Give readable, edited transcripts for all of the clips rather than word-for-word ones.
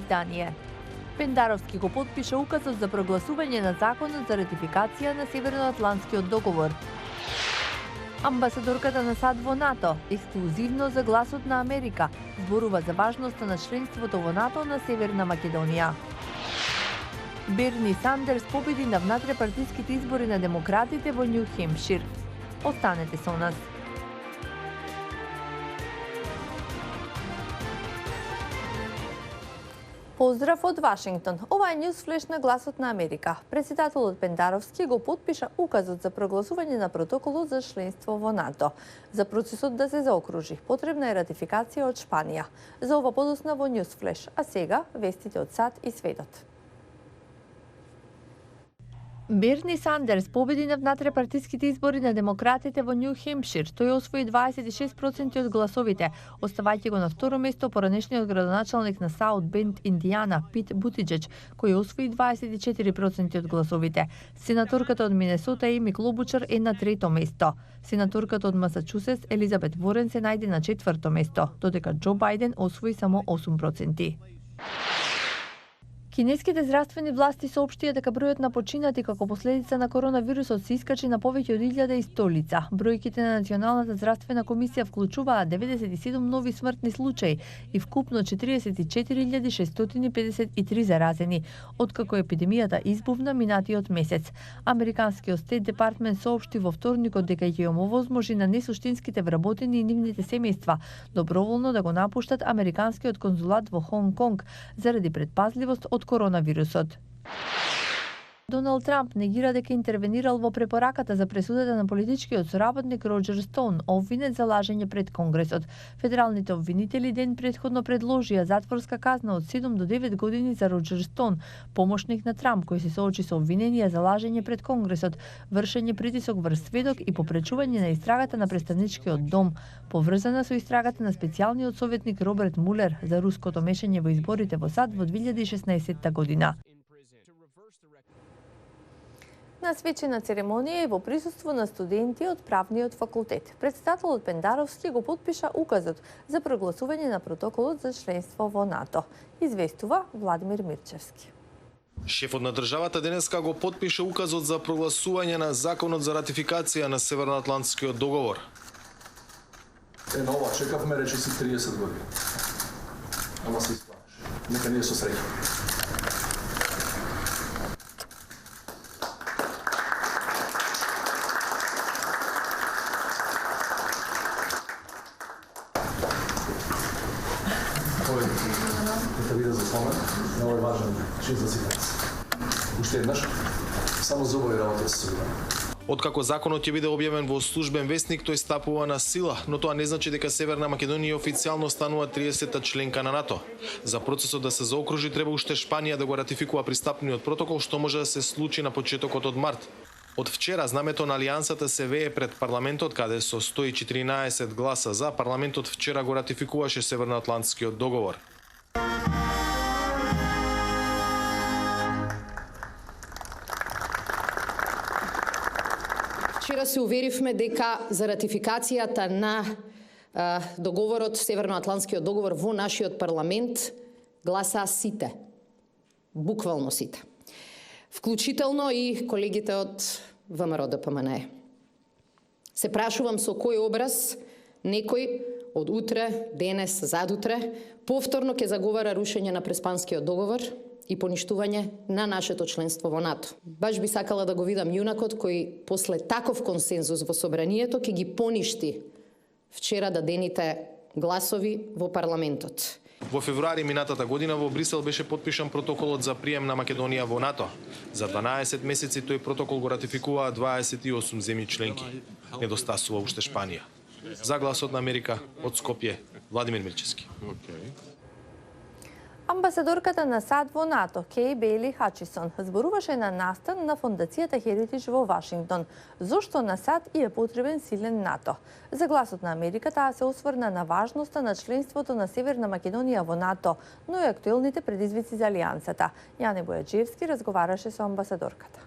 издание. Пендаровски го потпиша указот за прогласување на законот за ратификација на Северноатлантскиот договор. Амбасадорката на САД во НАТО, ексклузивно за гласот на Америка, зборува за важноста на членството во НАТО на Северна Македонија. Берни Сандерс победи на внатрепартиските избори на демократите во Њу Хемпшир. Останете со нас. Поздрав од Вашингтон. Ова е Ньюсфлеш на гласот на Америка. Председателот Пендаровски го потпиша указот за прогласување на протоколот за членство во НАТО. За процесот да се заокружи, потребна е ратификација од Шпанија. За ова подоцна во Ньюсфлеш, а сега вестите од САД и светот. Берни Сандерс победи на внатрепартиските избори на демократите во Њу Хемпшир. Тој освои 26% од гласовите, оставајќи го на второ место поранешниот градоначалник на Саут Бенд, Индијана, Пит Бутиџеџ, кој освои 24% од гласовите. Сенаторката од Минесота Еми Клобучар е на трето место. Сенаторката од Масачусетс Елизабет Ворен се најде на четврто место, додека Џо Бајден освои само 8%. Кинеските здравствени власти соопштија дека бројот на починати како последица на коронавирусот се искачи на повеќе од 1100 лица. Бројките на Националната здравствена комисија вклучуваат 97 нови смртни случаи и вкупно 44.653 заразени, откако епидемијата избувна минатиот месец. Американскиот Стейт департмент соопшти во вторникот дека ќе им овозможи на несуштинските вработени и нивните семејства доброволно да го напуштат американскиот конзулат во Хонг Конг заради предпазливост од коронавирусот. Доналд Трамп негира дека интервенирал во препораката за пресудата на политичкиот соработник Роџер Стоун, обвинет за лажење пред Конгресот. Федералните обвинители ден претходно предложија затворска казна од 7 до 9 години за Роџер Стоун, помошник на Трамп, кој се соочи со обвиненија за лажење пред Конгресот, вршење притисок врз сведок и попречување на истрагата на представничкиот дом, поврзана со истрагата на специјалниот советник Роберт Мулер за руското мешање во изборите во САД во 2016 година. На свечена церемонија и во присуство на студенти од правниот факултет, председателот Пендаровски го потпиша указот за прогласување на протоколот за членство во НАТО. Известува Владимир Мирчевски. Шефот на државата денеска го потпиша указот за прогласување на законот за ратификација на Северноатлантскиот договор. На ова чекавме речиси 30 години. Ама се испланеш. Нека ние со среќа. Нека биде за спомен на овој важен чин за сите. Уште еднаш, само за овој работа се собираме. Откако законот ќе биде објавен во службен весник, тој стапува на сила, но тоа не значи дека Северна Македонија официјално станува 30-та членка на НАТО. За процесот да се заокружи треба уште Шпанија да го ратификува пристапниот протокол, што може да се случи на почетокот од март. Од вчера знамето на алијансата се вее пред парламентот, каде со 114 гласа за, парламентот вчера го ратификуваше Северноатлантскиот договор. Вчера се уверивме дека за ратификацијата на договорот, Северноатлантскиот договор во нашиот парламент гласаа сите. Буквално сите. Вклучително и колегите од ВМРО ДПМНЕ. Се прашувам со кој образ некој од утре, денес, задутре, повторно ќе заговара рушење на Преспанскиот договор и поништување на нашето членство во НАТО. Баш би сакала да го видам јунакот кој после таков консензус во собранието ќе ги поништи вчера дадените гласови во парламентот. Во февруари минатата година во Брисел беше потпишан протоколот за прием на Македонија во НАТО. За 12 месеци тој протокол го ратификуваа 28 земји членки. Недостасува уште Шпанија. За гласот на Америка од Скопје, Владимир Мирчевски. Амбасадорката на САД во НАТО, Кеј Бейли Хачисон, зборуваше на настан на фондацијата Херитидж во Вашингтон. Зошто на САД и е потребен силен НАТО? За гласот на Америка таа се осврна на важноста на членството на Северна Македонија во НАТО, но и актуелните предизвици за алијансата. Јане Бојаджиевски разговараше со амбасадорката.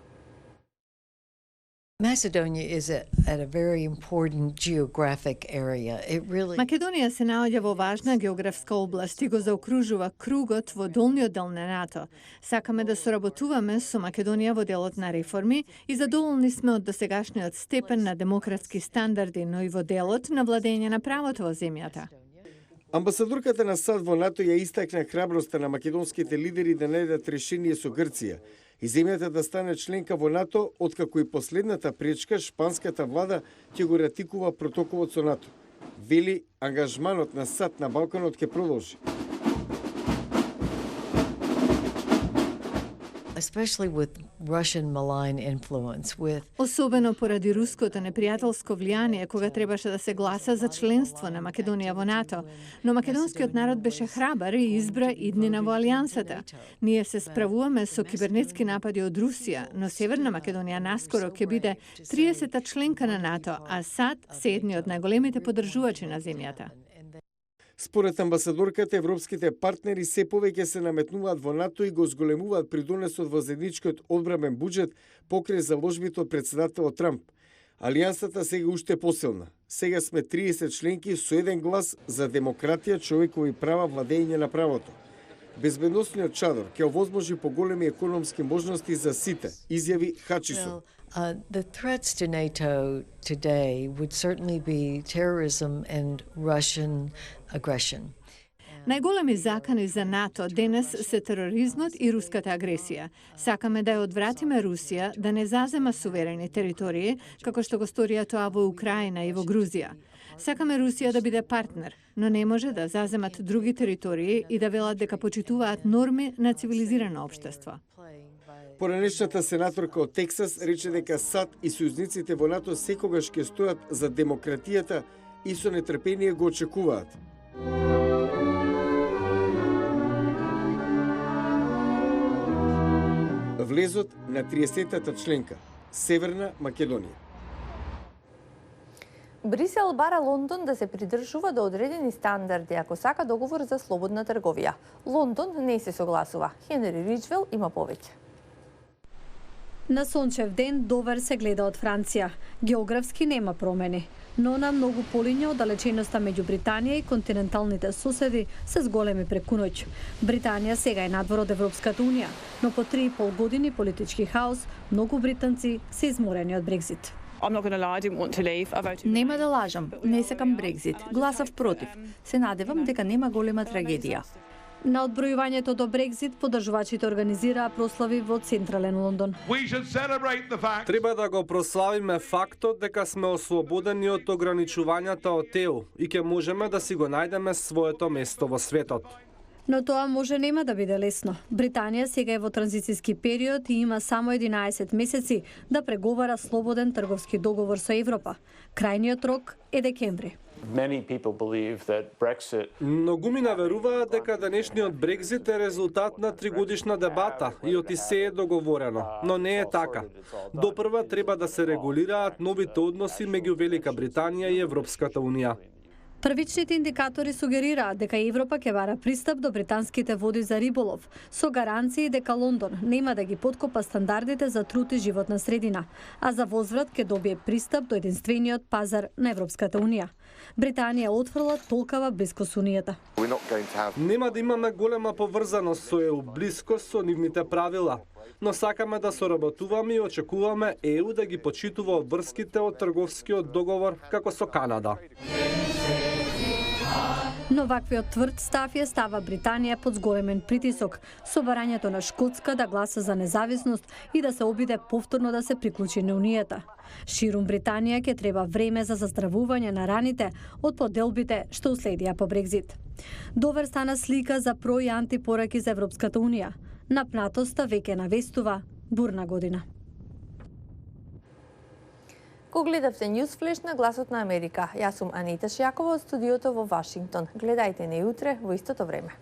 Macedonia is at a very important geographic area. It really Македонија се наоѓа во важна географска област и го заокружува кругот во долниот дел на НАТО. Сакаме да соработуваме со Македонија во делот на реформи и задоволни сме од досегашниот степен на демократски стандарди, но и во делот на владење на правото во земјата. Амбасадорката на САД во НАТО ја истакна храброста на македонските лидери да најдат решение со Грција и земјата да стане членка во НАТО, откако и последната пречка шпанската влада ќе го ратикува протоколот со НАТО. Вели, ангажманот на САД на Балканот ќе продолжи. especially with Russian malign influence, with Особено поради руското непријателско влијание кога требаше да се гласа за членство на Македонија во НАТО, но македонскиот народ беше храбар и избра иднина во алијансата. Ние се справуваме со кибернетски напади од Русија, но Северна Македонија наскоро ќе биде 30-та членка на НАТО, а САД се едни од најголемите поддржувачи на земјата. Според амбасадорката, европските партнери се повеќе се наметнуваат во НАТО и го зголемуваат придонесот во заедничкиот одбранбен буџет покрај заложбите од председателот Трамп. Алијансата сега уште посилна. Сега сме 30 членки со еден глас за демократија, човекови права, владење на правото. Безбедносниот чадор ќе овозможи поголеми економски можности за сите, изјави Хачисо. The threats to NATO today would certainly be terrorism and Russian aggression. Најголеми закани за НАТО денес се тероризмот и руската агресија. Сакаме да ја одвратиме Русија да не зазема суверени територии, како што го сторија тоа во Украина и во Грузија. Сакаме Русија да биде партнер, но не може да заземат други територии и да велат дека почитуваат норми на цивилизирано општество. Поранешната сенаторка од Тексас рече дека САД и сојузниците во НАТО секогаш ќе стојат за демократијата и со нетрпение го очекуваат. Влезот на 30-та членка, Северна Македонија. Брисел бара Лондон да се придржува до одредени стандарди ако сака договор за слободна трговија. Лондон не се согласува. Хенри Риджвел има повеќе. На сончев ден Довер се гледа од Франција. Географски нема промени, но на многу полиња оддалеченоста меѓу Британија и континенталните соседи се зголеми преку ноќ. Британија сега е надвор од Европската унија, но по 3,5 години политички хаос, многу британци се изморени од Брекзит. Нема да лажам, не сакам Брекзит. Гласав против. Се надевам дека нема голема трагедија. На одбројувањето до Брекзит, поддржувачите организираа прослави во централен Лондон. Треба да го прославиме фактот дека сме ослободени од ограничувањата од ЕУ и ќе можеме да си го најдеме своето место во светот. Но тоа може нема да биде лесно. Британија сега е во транзицијски период и има само 11 месеци да преговара слободен трговски договор со Европа. Крајниот рок е декември. Многумина веруваат дека денешниот Брекзит е резултат на 3-годишна дебата и оти се е договорено, но не е така. Допрва треба да се регулираат новите односи меѓу Велика Британија и Европската унија. Првичните индикатори сугерираат дека Европа ќе бара пристап до британските води за риболов, со гаранции дека Лондон нема да ги поткопа стандардите за труд и животна средина, а за возврат ќе добие пристап до единствениот пазар на Европската унија. Британија отфрла толкава близко со унијата. Нема да имаме голема поврзаност со ЕУ, близко со нивните правила, но сакаме да соработуваме и очекуваме ЕУ да ги почитува обврските од трговскиот договор како со Канада. Но ваквиот тврд став ја става Британија под зголемен притисок, со барањето на Шкотска да гласа за независност и да се обиде повторно да се приклучи на унијата. Ширум Британија ќе треба време за заздравување на раните од поделбите што уследија по Брекзит. Довер стана слика за про и антипораки за Европската унија. Напнатоста веќе навестува бурна година. Ко гледавте Newsflash на Гласот на Америка. Јас сум Анита Шјакова од студиото во Вашингтон. Гледајте не утре во истото време.